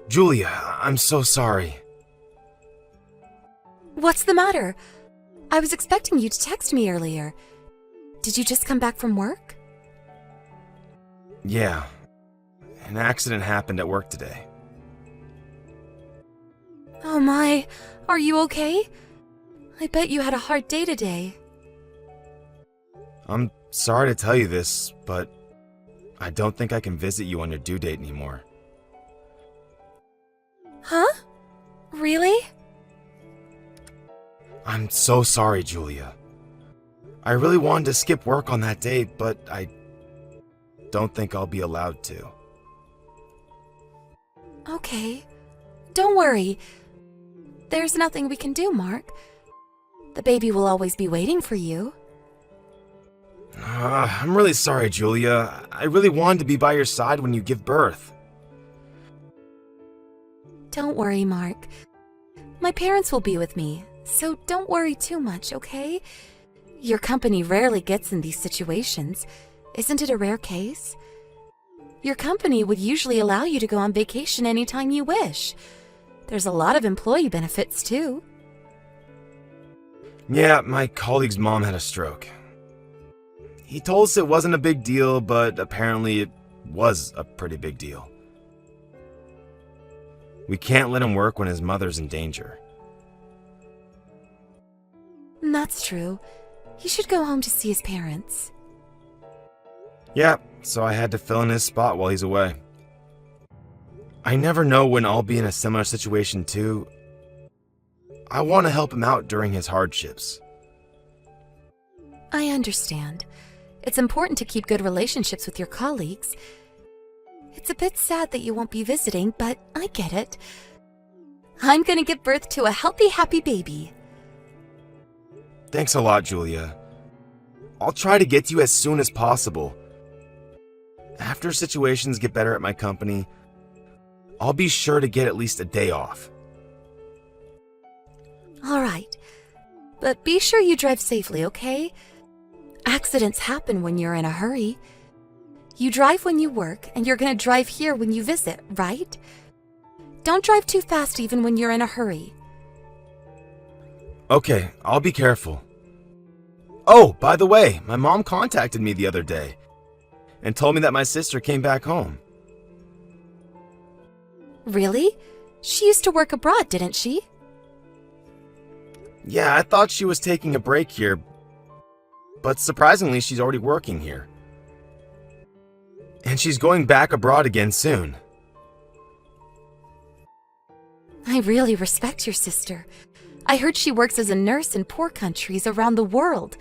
Julia, I'm so sorry. What's the matter? I was expecting you to text me earlier. Did you just come back from work? Yeah, an accident happened at work today. Oh my, are you okay? I bet you had a hard day today. I'm sorry to tell you this, but I don't think I can visit you on your due date anymore. Huh? Really? I'm so sorry, Julia. I really wanted to skip work on that day, but I don't think I'll be allowed to. Okay. Don't worry. There's nothing we can do, Mark. The baby will always be waiting for you. I'm really sorry, Julia. I really wanted to be by your side when you give birth. Don't worry, Mark. My parents will be with me, so don't worry too much, okay? Your company rarely gets in these situations. Isn't it a rare case? Your company would usually allow you to go on vacation anytime you wish. There's a lot of employee benefits, too. Yeah, my colleague's mom had a stroke. He told us it wasn't a big deal, but apparently it was a pretty big deal. We can't let him work when his mother's in danger. That's true. He should go home to see his parents. Yeah, so I had to fill in his spot while he's away. I never know when I'll be in a similar situation too. I want to help him out during his hardships. I understand. It's important to keep good relationships with your colleagues. It's a bit sad that you won't be visiting, but I get it. I'm gonna give birth to a healthy, happy baby. Thanks a lot, Julia. I'll try to get to you as soon as possible. After situations get better at my company, I'll be sure to get at least a day off. All right. But be sure you drive safely, okay? Accidents happen when you're in a hurry. You drive when you work, and you're gonna drive here when you visit, right? Don't drive too fast even when you're in a hurry. Okay, I'll be careful. Oh, by the way, my mom contacted me the other day and told me that my sister came back home. Really? She used to work abroad, didn't she? Yeah, I thought she was taking a break here, but surprisingly, she's already working here. And she's going back abroad again soon. I really respect your sister. I heard she works as a nurse in poor countries around the world.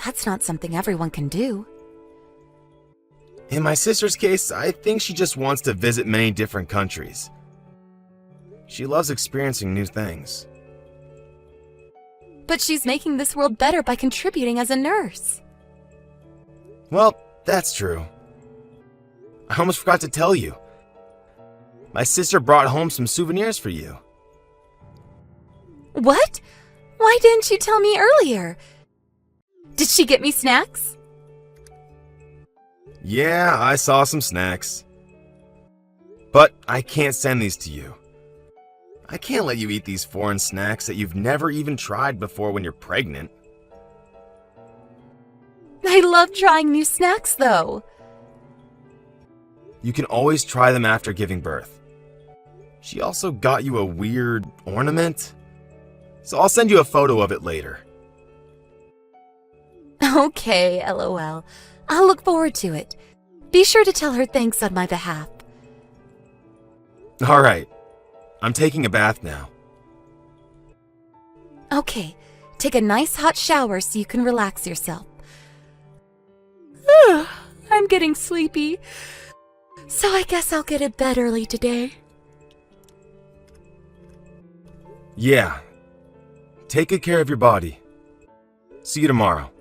That's not something everyone can do. In my sister's case, I think she just wants to visit many different countries. She loves experiencing new things. But she's making this world better by contributing as a nurse. Well, that's true. I almost forgot to tell you. My sister brought home some souvenirs for you. What? Why didn't you tell me earlier? Did she get me snacks? Yeah, I saw some snacks. But I can't send these to you. I can't let you eat these foreign snacks that you've never even tried before when you're pregnant. I love trying new snacks, though. You can always try them after giving birth. She also got you a weird ornament, so I'll send you a photo of it later. Okay, LOL. I'll look forward to it. Be sure to tell her thanks on my behalf. Alright, I'm taking a bath now. Okay, take a nice hot shower so you can relax yourself. I'm getting sleepy, so I guess I'll get to bed early today. Yeah, take good care of your body. See you tomorrow.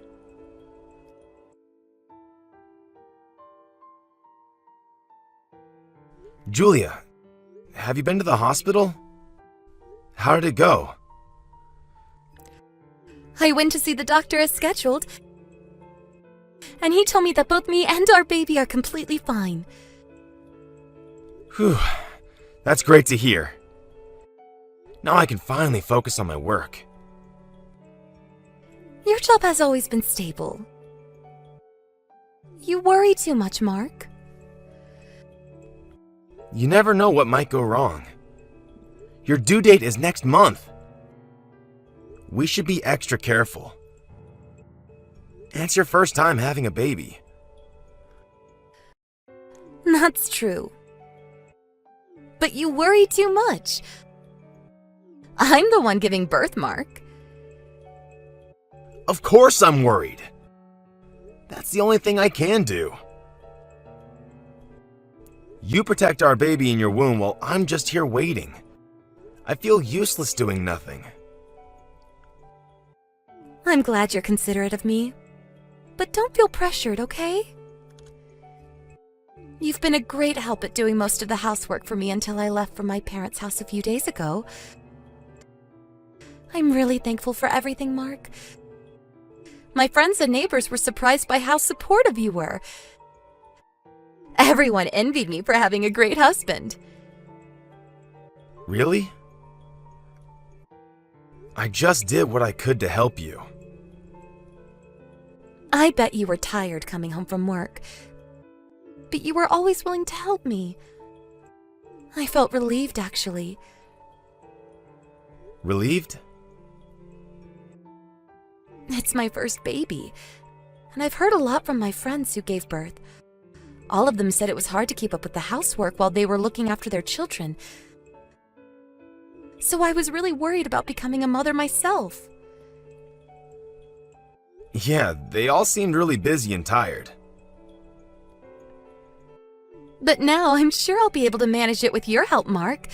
Julia, have you been to the hospital? How did it go? I went to see the doctor as scheduled, and he told me that both me and our baby are completely fine. Whew, That's great to hear. Now I can finally focus on my work. Your job has always been stable. You worry too much, Mark. You never know what might go wrong. Your due date is next month. We should be extra careful. And it's your first time having a baby. That's true. But you worry too much. I'm the one giving birth, Mark. Of course I'm worried. That's the only thing I can do. You protect our baby in your womb while I'm just here waiting. I feel useless doing nothing. I'm glad you're considerate of me. But don't feel pressured, okay? You've been a great help at doing most of the housework for me until I left for my parents' house a few days ago. I'm really thankful for everything, Mark. My friends and neighbors were surprised by how supportive you were. Everyone envied me for having a great husband. Really? I just did what I could to help you. I bet you were tired coming home from work, but you were always willing to help me. I felt relieved, actually. Relieved? It's my first baby, and I've heard a lot from my friends who gave birth. All of them said it was hard to keep up with the housework while they were looking after their children. So I was really worried about becoming a mother myself. Yeah, they all seemed really busy and tired. But now I'm sure I'll be able to manage it with your help, Mark.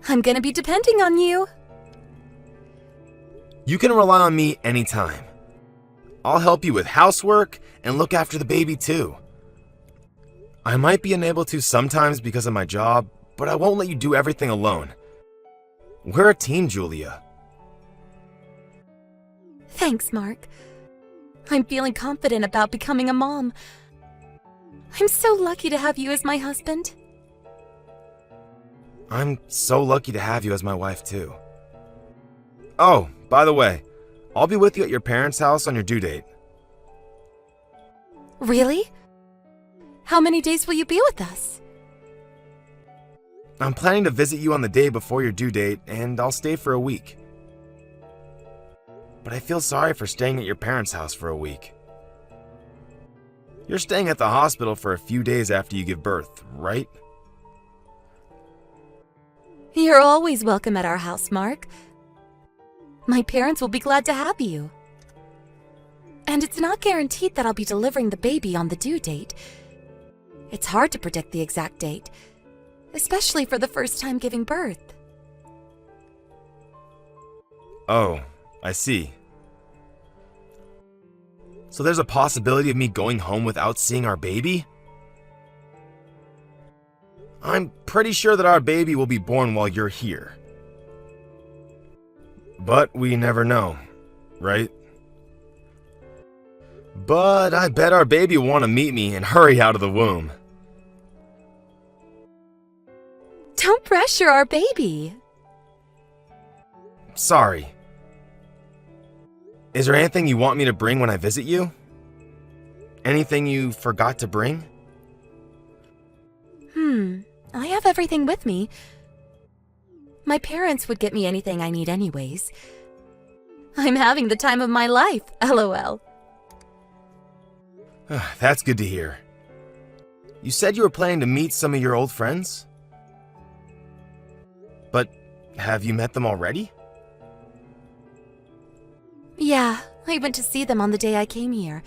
I'm gonna be depending on you. You can rely on me anytime. I'll help you with housework and look after the baby too. I might be unable to sometimes because of my job, but I won't let you do everything alone. We're a team, Julia. Thanks, Mark. I'm feeling confident about becoming a mom. I'm so lucky to have you as my husband. I'm so lucky to have you as my wife too. Oh, by the way, I'll be with you at your parents' house on your due date. Really? How many days will you be with us? I'm planning to visit you on the day before your due date, and I'll stay for a week. But I feel sorry for staying at your parents' house for a week. You're staying at the hospital for a few days after you give birth, right? You're always welcome at our house, Mark. My parents will be glad to have you. And it's not guaranteed that I'll be delivering the baby on the due date. It's hard to predict the exact date, especially for the first time giving birth. Oh, I see. So there's a possibility of me going home without seeing our baby? I'm pretty sure that our baby will be born while you're here. But we never know, right? But I bet our baby will want to meet me and hurry out of the womb. Don't pressure our baby. Sorry. Is there anything you want me to bring when I visit you? Anything you forgot to bring? I have everything with me. My parents would get me anything I need anyways. I'm having the time of my life, LOL. That's good to hear. You said you were planning to meet some of your old friends? But have you met them already? Yeah, I went to see them on the day I came here.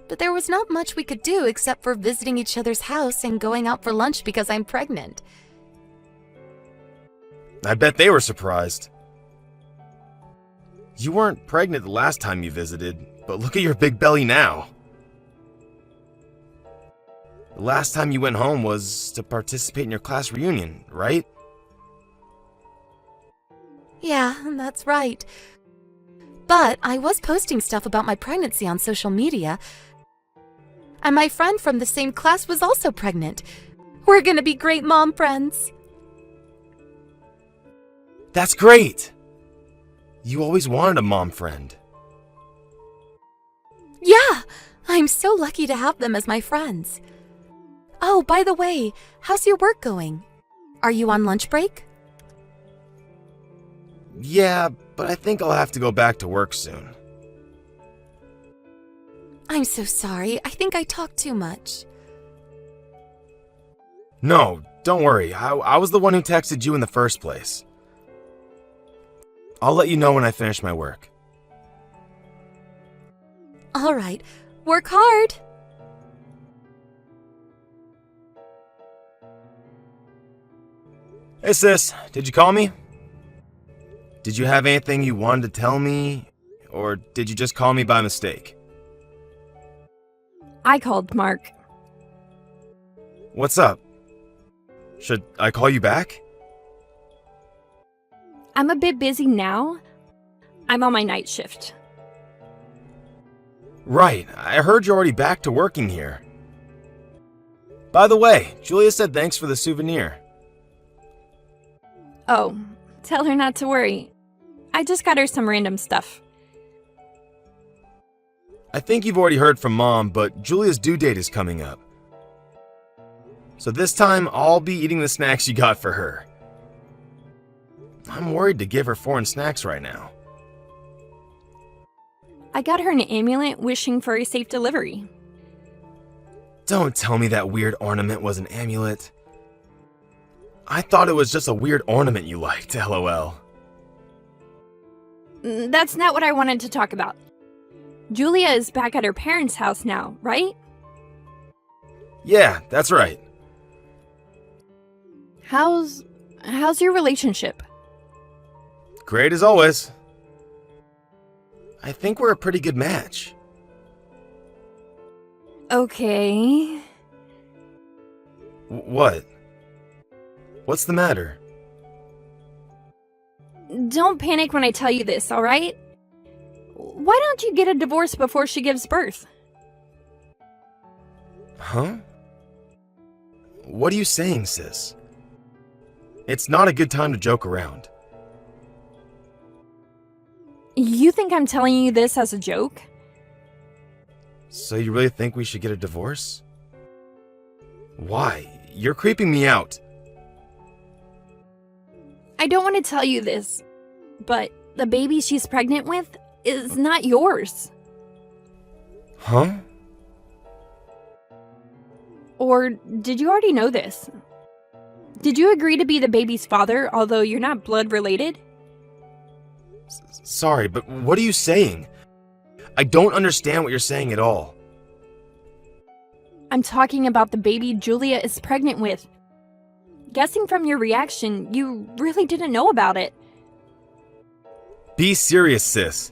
But there was not much we could do except for visiting each other's house and going out for lunch because I'm pregnant. I bet they were surprised. You weren't pregnant the last time you visited, but look at your big belly now. The last time you went home was to participate in your class reunion, right? Yeah, that's right. But I was posting stuff about my pregnancy on social media. And my friend from the same class was also pregnant. We're gonna be great mom friends. That's great! You always wanted a mom friend. Yeah, I'm so lucky to have them as my friends. Oh, by the way, how's your work going? Are you on lunch break? Yeah, but I think I'll have to go back to work soon. I'm so sorry. I think I talked too much. No, don't worry. I was the one who texted you in the first place. I'll let you know when I finish my work. All right, work hard. Hey sis, did you call me? Did you have anything you wanted to tell me? Or did you just call me by mistake? I called Mark. What's up? Should I call you back? I'm a bit busy now. I'm on my night shift. Right, I heard you're already back to working here. By the way, Julia said thanks for the souvenir. Oh, tell her not to worry. I just got her some random stuff. I think you've already heard from Mom, but Julia's due date is coming up. So this time, I'll be eating the snacks you got for her. I'm worried to give her foreign snacks right now. I got her an amulet wishing for a safe delivery. Don't tell me that weird ornament was an amulet. I thought it was just a weird ornament you liked, lol. That's not what I wanted to talk about. Julia is back at her parents' house now, right? Yeah, that's right. How's your relationship? Great as always. I think we're a pretty good match. Okay. What? What's the matter? Don't panic when I tell you this, alright? Why don't you get a divorce before she gives birth? Huh? What are you saying, sis? It's not a good time to joke around. You think I'm telling you this as a joke? So you really think we should get a divorce? Why? You're creeping me out. I don't want to tell you this, but the baby she's pregnant with is not yours. Huh? Or did you already know this? Did you agree to be the baby's father, although you're not blood related? Sorry, but what are you saying? I don't understand what you're saying at all. I'm talking about the baby Julia is pregnant with. Guessing from your reaction, you really didn't know about it. Be serious, sis.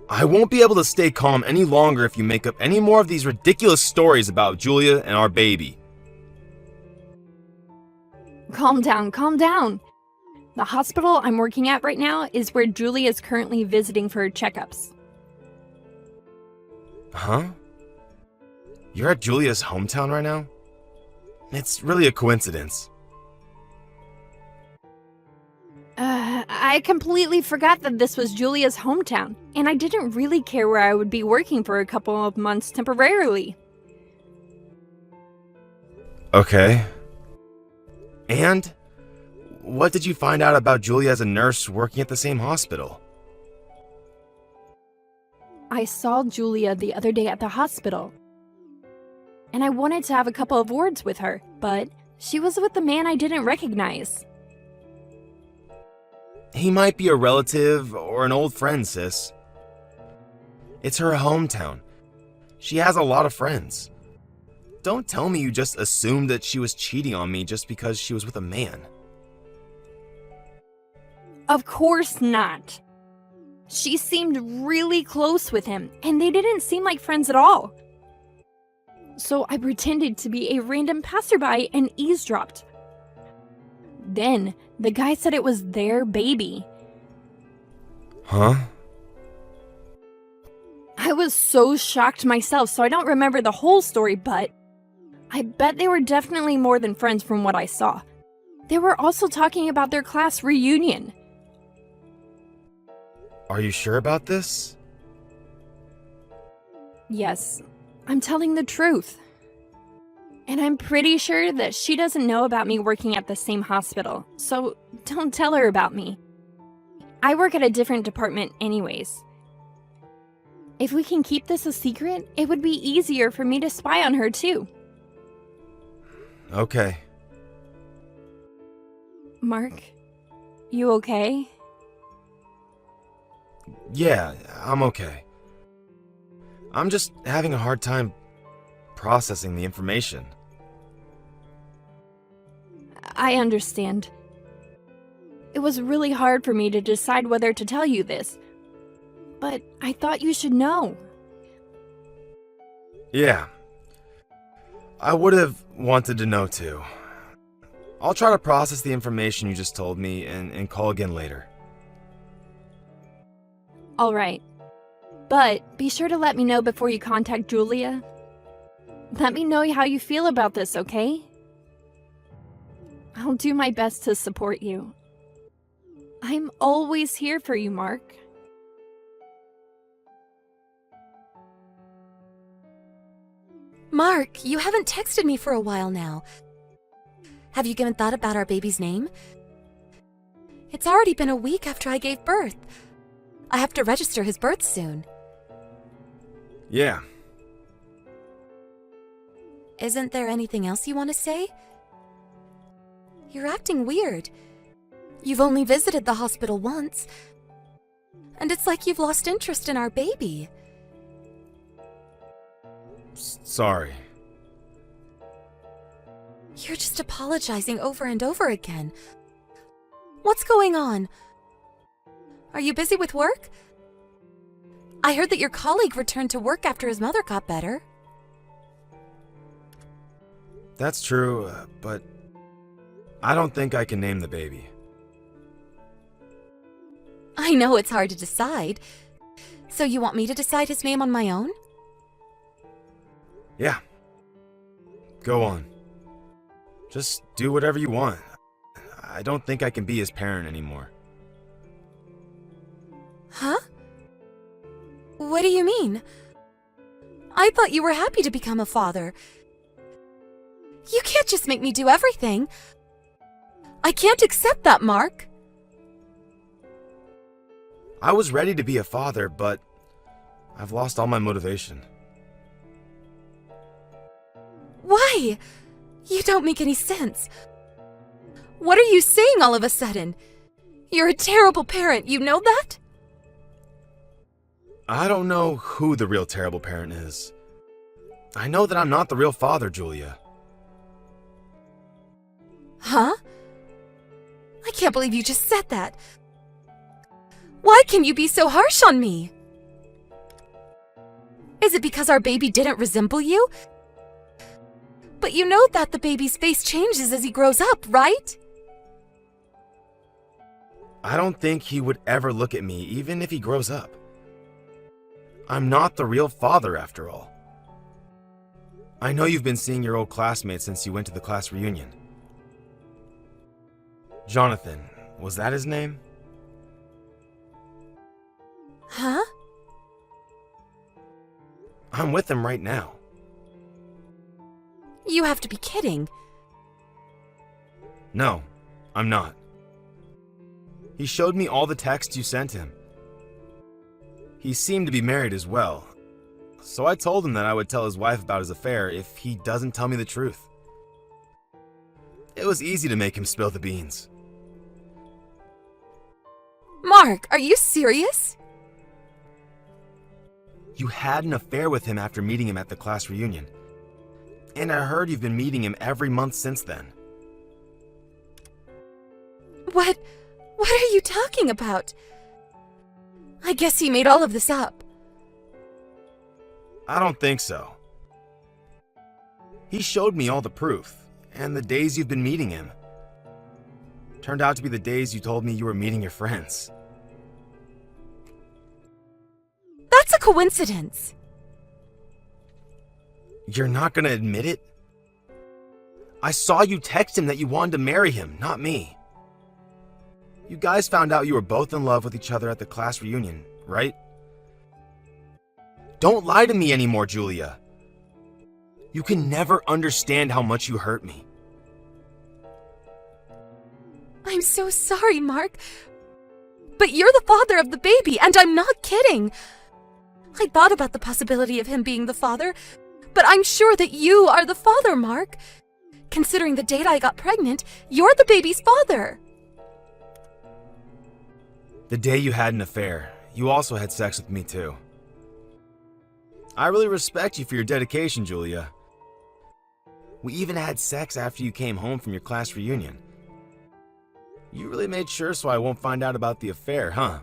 I won't be able to stay calm any longer if you make up any more of these ridiculous stories about Julia and our baby. Calm down, calm down. The hospital I'm working at right now is where Julia is currently visiting for her checkups. Huh? You're at Julia's hometown right now? It's really a coincidence. I completely forgot that this was Julia's hometown, and I didn't really care where I would be working for a couple of months temporarily. Okay. And? What did you find out about Julia as a nurse working at the same hospital? I saw Julia the other day at the hospital, and I wanted to have a couple of words with her, but she was with a man I didn't recognize. He might be a relative or an old friend, sis. It's her hometown. She has a lot of friends. Don't tell me you just assumed that she was cheating on me just because she was with a man. Of course not. She seemed really close with him, and they didn't seem like friends at all. So I pretended to be a random passerby and eavesdropped. Then, the guy said it was their baby. Huh? I was so shocked myself, so I don't remember the whole story, but I bet they were definitely more than friends from what I saw. They were also talking about their class reunion. Are you sure about this? Yes, I'm telling the truth. And I'm pretty sure that she doesn't know about me working at the same hospital, so don't tell her about me. I work at a different department anyways. If we can keep this a secret, it would be easier for me to spy on her too. Okay. Mark, you okay? Yeah, I'm okay. I'm just having a hard time processing the information. I understand. It was really hard for me to decide whether to tell you this, but I thought you should know. Yeah. I would have wanted to know too. I'll try to process the information you just told me and call again later. Alright. But be sure to let me know before you contact Julia. Let me know how you feel about this, okay? I'll do my best to support you. I'm always here for you, Mark. Mark, you haven't texted me for a while now. Have you given thought about our baby's name? It's already been a week after I gave birth. I have to register his birth soon. Yeah. Isn't there anything else you want to say? You're acting weird. You've only visited the hospital once. And it's like you've lost interest in our baby. Sorry. You're just apologizing over and over again. What's going on? Are you busy with work? I heard that your colleague returned to work after his mother got better. That's true, but I don't think I can name the baby. I know it's hard to decide. So you want me to decide his name on my own? Yeah. Go on. Just do whatever you want. I don't think I can be his parent anymore. Huh? What do you mean? I thought you were happy to become a father. You can't just make me do everything. I can't accept that, Mark. I was ready to be a father, but I've lost all my motivation. Why? You don't make any sense. What are you saying all of a sudden? You're a terrible parent, you know that? I don't know who the real terrible parent is. I know that I'm not the real father, Julia. Huh? I can't believe you just said that. Why can you be so harsh on me? Is it because our baby didn't resemble you? But you know that the baby's face changes as he grows up, right? I don't think he would ever look at me, even if he grows up. I'm not the real father, after all. I know you've been seeing your old classmates since you went to the class reunion. Jonathan, was that his name? Huh? I'm with him right now. You have to be kidding. No, I'm not. He showed me all the texts you sent him. He seemed to be married as well, so I told him that I would tell his wife about his affair if he doesn't tell me the truth. It was easy to make him spill the beans. Mark, are you serious? You had an affair with him after meeting him at the class reunion. And I heard you've been meeting him every month since then. What are you talking about? I guess he made all of this up. I don't think so. He showed me all the proof, and the days you've been meeting him. Turned out to be the days you told me you were meeting your friends. That's a coincidence. You're not gonna admit it? I saw you text him that you wanted to marry him, not me. You guys found out you were both in love with each other at the class reunion, right? Don't lie to me anymore, Julia. You can never understand how much you hurt me. I'm so sorry, Mark. But you're the father of the baby, and I'm not kidding. I thought about the possibility of him being the father, but I'm sure that you are the father, Mark. Considering the date I got pregnant, you're the baby's father. The day you had an affair, you also had sex with me too. I really respect you for your dedication, Julia. We even had sex after you came home from your class reunion. You really made sure so I won't find out about the affair, huh?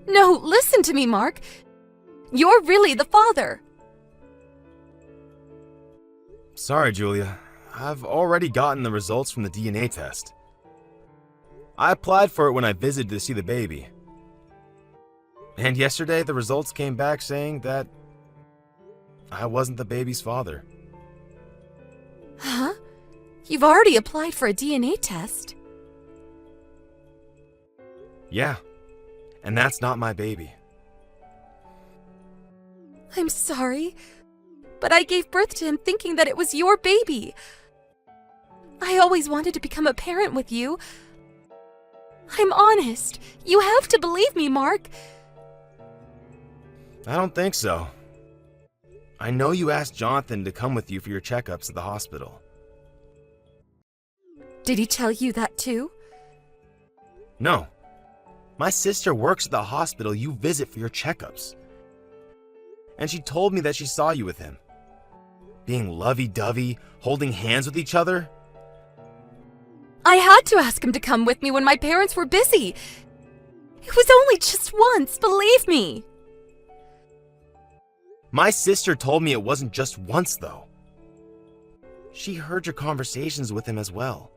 No, listen to me, Mark. You're really the father. Sorry, Julia. I've already gotten the results from the DNA test. I applied for it when I visited to see the baby. And yesterday, the results came back saying that I wasn't the baby's father. Huh? You've already applied for a DNA test. Yeah, and that's not my baby. I'm sorry, but I gave birth to him thinking that it was your baby. I always wanted to become a parent with you. I'm honest. You have to believe me, Mark. I don't think so. I know you asked Jonathan to come with you for your checkups at the hospital. Did he tell you that too? No. My sister works at the hospital you visit for your checkups. And she told me that she saw you with him. Being lovey-dovey, holding hands with each other. I had to ask him to come with me when my parents were busy. It was only just once, believe me. My sister told me it wasn't just once, though. She heard your conversations with him as well.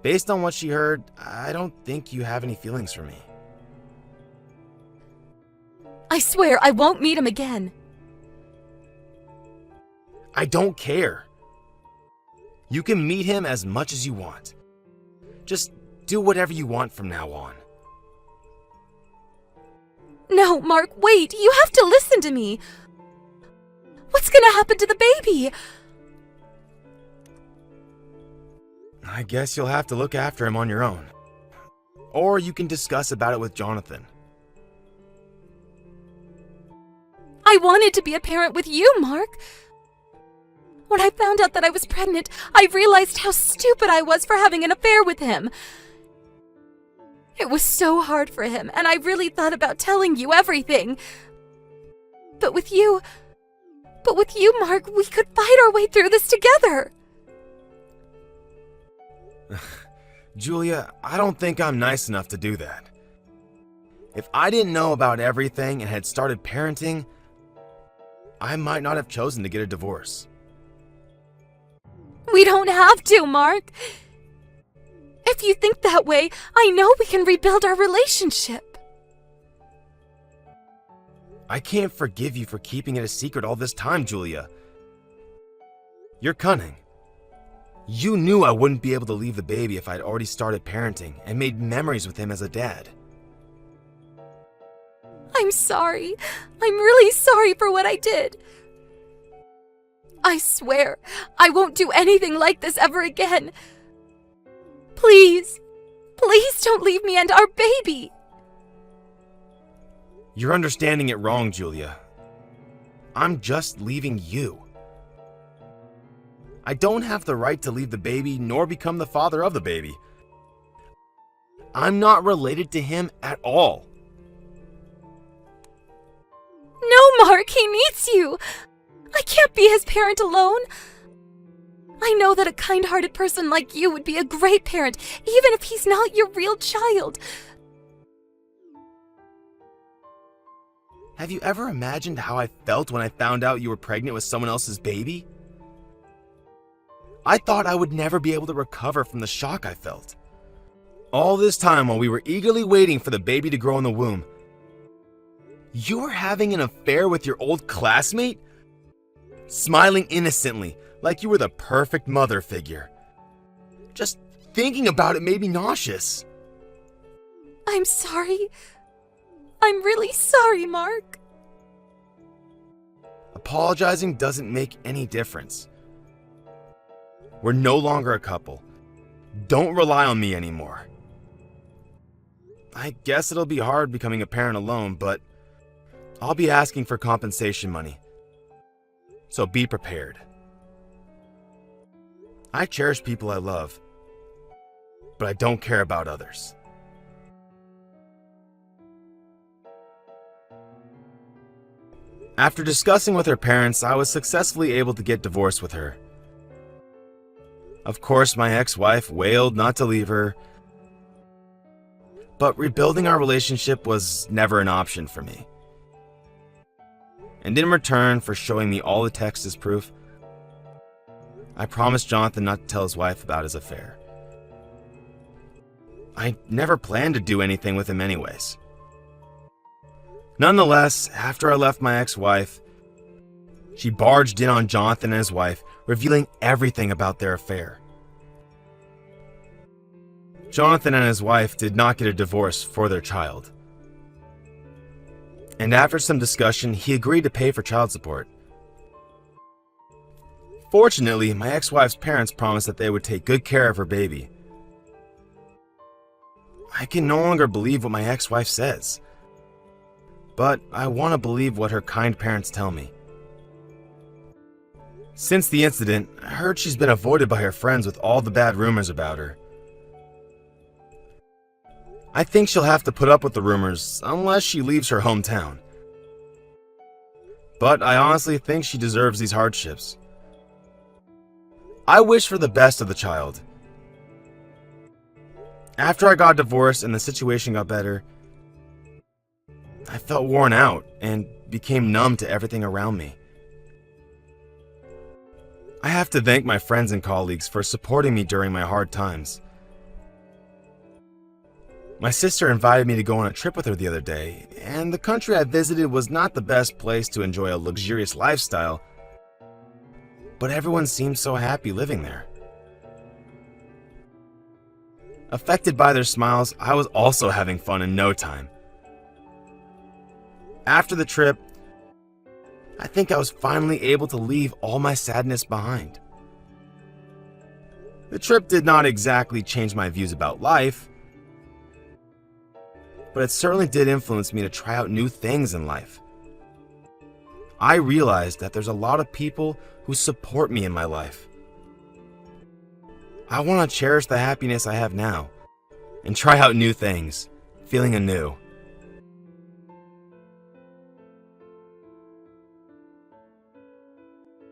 Based on what she heard, I don't think you have any feelings for me. I swear I won't meet him again. I don't care. You can meet him as much as you want. Just do whatever you want from now on. No, Mark, wait. You have to listen to me. What's gonna happen to the baby? I guess you'll have to look after him on your own. Or you can discuss about it with Jonathan. I wanted to be a parent with you, Mark. When I found out that I was pregnant, I realized how stupid I was for having an affair with him. It was so hard for him, and I really thought about telling you everything. But with you, Mark, we could fight our way through this together. Julia, I don't think I'm nice enough to do that. If I didn't know about everything and had started parenting, I might not have chosen to get a divorce. We don't have to, Mark. If you think that way, I know we can rebuild our relationship. I can't forgive you for keeping it a secret all this time, Julia. You're cunning. You knew I wouldn't be able to leave the baby if I'd already started parenting and made memories with him as a dad. I'm sorry. I'm really sorry for what I did. I swear, I won't do anything like this ever again. Please, please don't leave me and our baby. You're understanding it wrong, Julia. I'm just leaving you. I don't have the right to leave the baby nor become the father of the baby. I'm not related to him at all. No, Mark, he needs you. I can't be his parent alone. I know that a kind-hearted person like you would be a great parent, even if he's not your real child. Have you ever imagined how I felt when I found out you were pregnant with someone else's baby? I thought I would never be able to recover from the shock I felt. All this time while we were eagerly waiting for the baby to grow in the womb, you were having an affair with your old classmate? smiling innocently like you were the perfect mother figure. Just thinking about it made me nauseous. I'm sorry. I'm really sorry, Mark. Apologizing doesn't make any difference. We're no longer a couple. Don't rely on me anymore. I guess it'll be hard becoming a parent alone, but I'll be asking for compensation money. So be prepared. I cherish people I love, but I don't care about others. After discussing with her parents, I was successfully able to get divorced with her. Of course, my ex-wife wailed not to leave her, but rebuilding our relationship was never an option for me. And in return for showing me all the texts as proof, I promised Jonathan not to tell his wife about his affair. I never planned to do anything with him anyways. Nonetheless, after I left my ex-wife, she barged in on Jonathan and his wife, revealing everything about their affair. Jonathan and his wife did not get a divorce for their child. And after some discussion, he agreed to pay for child support. Fortunately, my ex-wife's parents promised that they would take good care of her baby. I can no longer believe what my ex-wife says, but I want to believe what her kind parents tell me. Since the incident, I heard she's been avoided by her friends with all the bad rumors about her. I think she'll have to put up with the rumors unless she leaves her hometown. But I honestly think she deserves these hardships. I wish for the best of the child. After I got divorced and the situation got better, I felt worn out and became numb to everything around me. I have to thank my friends and colleagues for supporting me during my hard times. My sister invited me to go on a trip with her the other day, and the country I visited was not the best place to enjoy a luxurious lifestyle, but everyone seemed so happy living there. Affected by their smiles, I was also having fun in no time. After the trip, I think I was finally able to leave all my sadness behind. The trip did not exactly change my views about life, but it certainly did influence me to try out new things in life. I realized that there's a lot of people who support me in my life. I want to cherish the happiness I have now and try out new things, feeling anew.